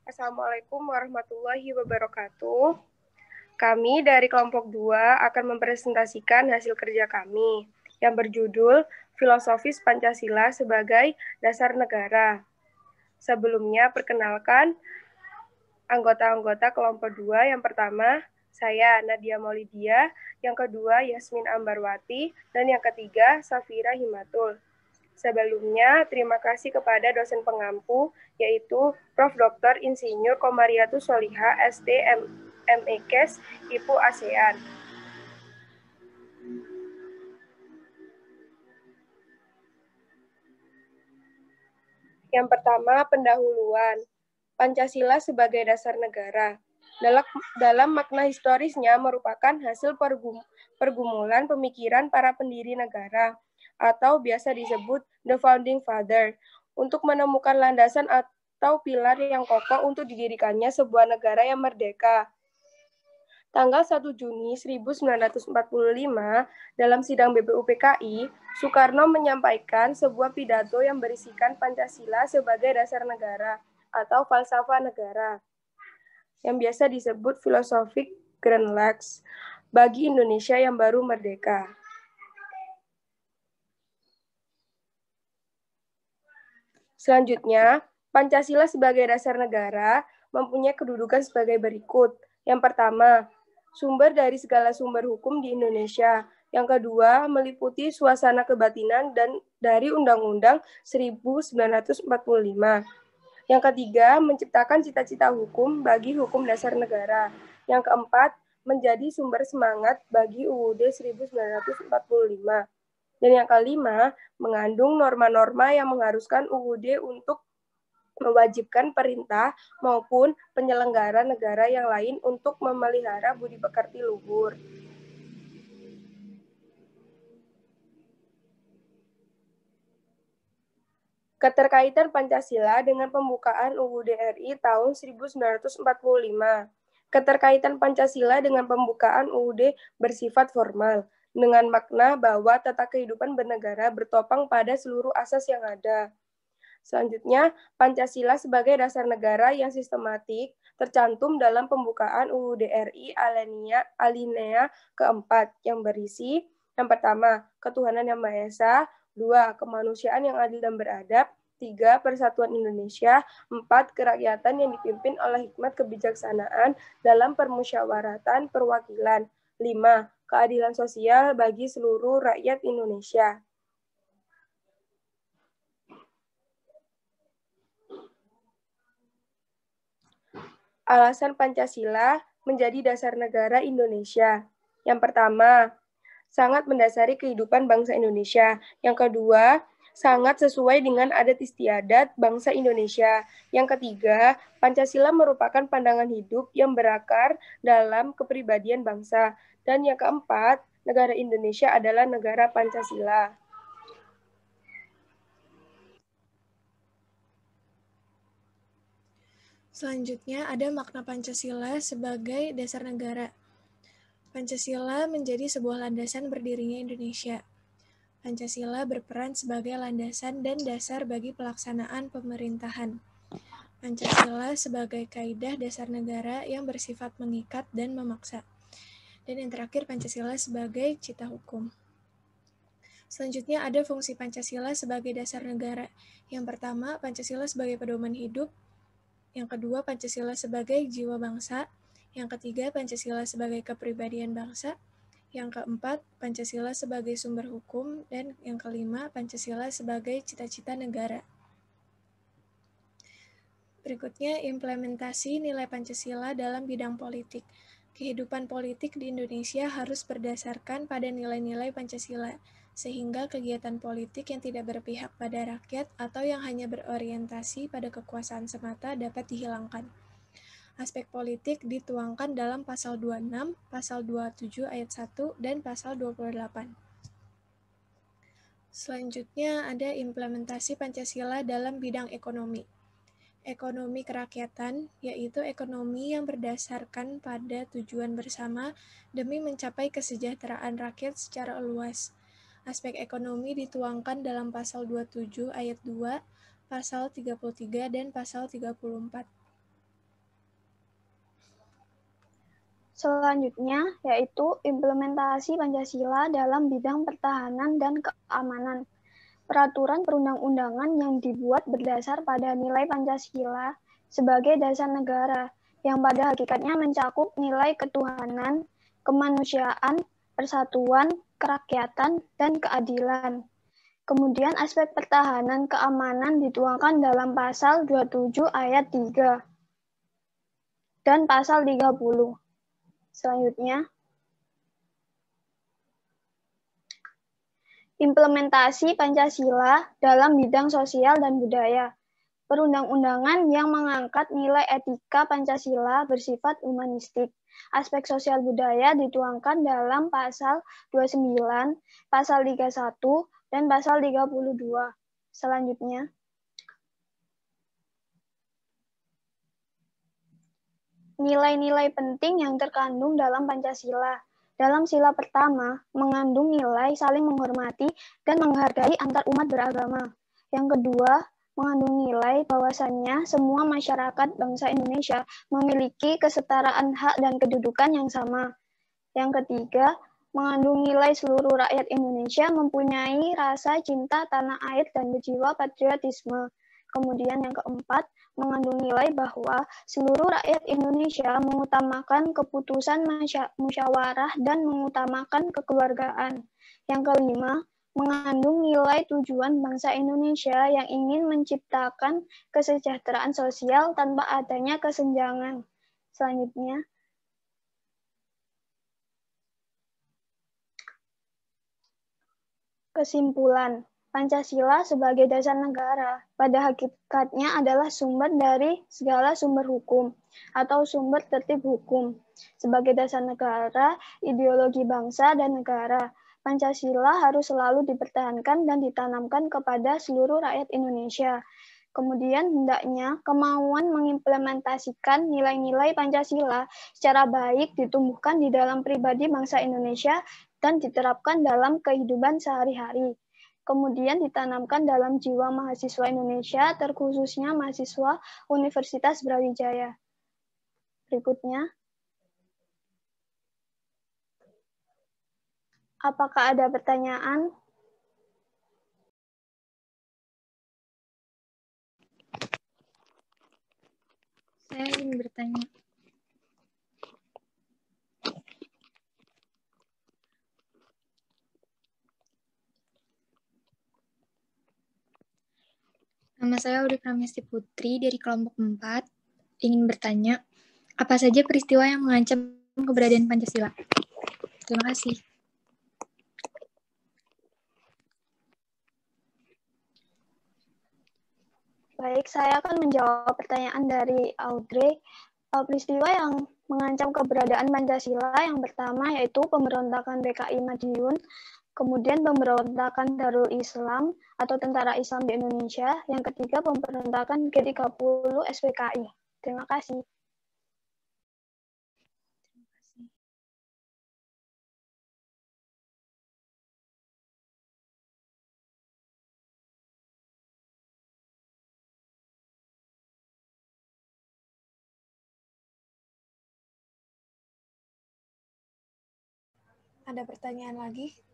Assalamualaikum warahmatullahi wabarakatuh. Kami dari kelompok 2 akan mempresentasikan hasil kerja kami yang berjudul Filosofis Pancasila sebagai Dasar Negara. Sebelumnya, perkenalkan anggota-anggota kelompok 2. Yang pertama, saya Nadia Maulidia, yang kedua Yasmin Ambarwati, dan yang ketiga Safira Himatul. Sebelumnya, terima kasih kepada dosen pengampu, yaitu Prof. Dr. Insinyur Komariatus Soliha, SD MEKes, IPU ASEAN. Yang pertama, pendahuluan. Pancasila sebagai dasar negara. Dalam makna historisnya merupakan hasil pergumulan pemikiran para pendiri negara, atau biasa disebut The Founding Father, untuk menemukan landasan atau pilar yang kokoh untuk didirikannya sebuah negara yang merdeka. Tanggal 1 Juni 1945, dalam sidang BPUPKI, Soekarno menyampaikan sebuah pidato yang berisikan Pancasila sebagai dasar negara atau falsafah negara, yang biasa disebut Philosophic Grand Lex, bagi Indonesia yang baru merdeka. Selanjutnya, Pancasila sebagai dasar negara mempunyai kedudukan sebagai berikut. Yang pertama, sumber dari segala sumber hukum di Indonesia. Yang kedua, meliputi suasana kebatinan dan dari Undang-Undang 1945. Yang ketiga, menciptakan cita-cita hukum bagi hukum dasar negara. Yang keempat, menjadi sumber semangat bagi UUD 1945. Dan yang kelima, mengandung norma-norma yang mengharuskan UUD untuk mewajibkan perintah maupun penyelenggara negara yang lain untuk memelihara budi pekerti luhur. Keterkaitan Pancasila dengan pembukaan UUD RI tahun 1945. Keterkaitan Pancasila dengan pembukaan UUD bersifat formal, dengan makna bahwa tata kehidupan bernegara bertopang pada seluruh asas yang ada. Selanjutnya, Pancasila sebagai dasar negara yang sistematik tercantum dalam pembukaan UUD RI alinea keempat yang berisi yang pertama, ketuhanan yang Maha Esa, 2. Kemanusiaan yang adil dan beradab, 3. Persatuan Indonesia, 4. Kerakyatan yang dipimpin oleh hikmat kebijaksanaan dalam permusyawaratan perwakilan, 5. Keadilan sosial bagi seluruh rakyat Indonesia. Alasan Pancasila menjadi dasar negara Indonesia. Yang pertama, sangat mendasari kehidupan bangsa Indonesia. Yang kedua, sangat sesuai dengan adat istiadat bangsa Indonesia. Yang ketiga, Pancasila merupakan pandangan hidup yang berakar dalam kepribadian bangsa. Dan yang keempat, negara Indonesia adalah negara Pancasila. Selanjutnya ada makna Pancasila sebagai dasar negara. Pancasila menjadi sebuah landasan berdirinya Indonesia. Pancasila berperan sebagai landasan dan dasar bagi pelaksanaan pemerintahan. Pancasila sebagai kaidah dasar negara yang bersifat mengikat dan memaksa. Dan yang terakhir, Pancasila sebagai cita hukum. Selanjutnya ada fungsi Pancasila sebagai dasar negara. Yang pertama, Pancasila sebagai pedoman hidup. Yang kedua, Pancasila sebagai jiwa bangsa. Yang ketiga, Pancasila sebagai kepribadian bangsa. Yang keempat, Pancasila sebagai sumber hukum. Dan yang kelima, Pancasila sebagai cita-cita negara. Berikutnya, implementasi nilai Pancasila dalam bidang politik. Kehidupan politik di Indonesia harus berdasarkan pada nilai-nilai Pancasila, sehingga kegiatan politik yang tidak berpihak pada rakyat atau yang hanya berorientasi pada kekuasaan semata dapat dihilangkan. Aspek politik dituangkan dalam pasal 26, pasal 27 ayat 1, dan pasal 28. Selanjutnya ada implementasi Pancasila dalam bidang ekonomi. Ekonomi kerakyatan, yaitu ekonomi yang berdasarkan pada tujuan bersama demi mencapai kesejahteraan rakyat secara luas. Aspek ekonomi dituangkan dalam pasal 27 ayat 2, pasal 33 dan pasal 34. Selanjutnya, yaitu implementasi Pancasila dalam bidang pertahanan dan keamanan. Peraturan perundang-undangan yang dibuat berdasar pada nilai Pancasila sebagai dasar negara, yang pada hakikatnya mencakup nilai ketuhanan, kemanusiaan, persatuan, kerakyatan, dan keadilan. Kemudian aspek pertahanan keamanan dituangkan dalam pasal 27 ayat 3 dan pasal 30. Selanjutnya, implementasi Pancasila dalam bidang sosial dan budaya. Perundang-undangan yang mengangkat nilai etika Pancasila bersifat humanistik. Aspek sosial budaya dituangkan dalam pasal 29, pasal 31, dan pasal 32. Selanjutnya, nilai-nilai penting yang terkandung dalam Pancasila. Dalam sila pertama, mengandung nilai saling menghormati dan menghargai antar umat beragama. Yang kedua, mengandung nilai bahwasannya semua masyarakat bangsa Indonesia memiliki kesetaraan hak dan kedudukan yang sama. Yang ketiga, mengandung nilai seluruh rakyat Indonesia mempunyai rasa cinta tanah air dan berjiwa patriotisme. Kemudian yang keempat, mengandung nilai bahwa seluruh rakyat Indonesia mengutamakan keputusan musyawarah dan mengutamakan kekeluargaan. Yang kelima, mengandung nilai tujuan bangsa Indonesia yang ingin menciptakan kesejahteraan sosial tanpa adanya kesenjangan. Selanjutnya, kesimpulan. Pancasila sebagai dasar negara pada hakikatnya adalah sumber dari segala sumber hukum atau sumber tertib hukum. Sebagai dasar negara, ideologi bangsa dan negara, Pancasila harus selalu dipertahankan dan ditanamkan kepada seluruh rakyat Indonesia. Kemudian hendaknya kemauan mengimplementasikan nilai-nilai Pancasila secara baik ditumbuhkan di dalam pribadi bangsa Indonesia dan diterapkan dalam kehidupan sehari-hari. Kemudian ditanamkan dalam jiwa mahasiswa Indonesia, terkhususnya mahasiswa Universitas Brawijaya. Berikutnya, apakah ada pertanyaan? Saya ingin bertanya. Nama saya Udi Pramesti Putri dari kelompok 4. Ingin bertanya, apa saja peristiwa yang mengancam keberadaan Pancasila? Terima kasih. Baik, saya akan menjawab pertanyaan dari Audrey. Peristiwa yang mengancam keberadaan Pancasila yang pertama yaitu pemberontakan PKI Madiun, kemudian pemberontakan Darul Islam atau Tentara Islam di Indonesia, yang ketiga pemberontakan G30 SPKI. Terima kasih. Ada pertanyaan lagi?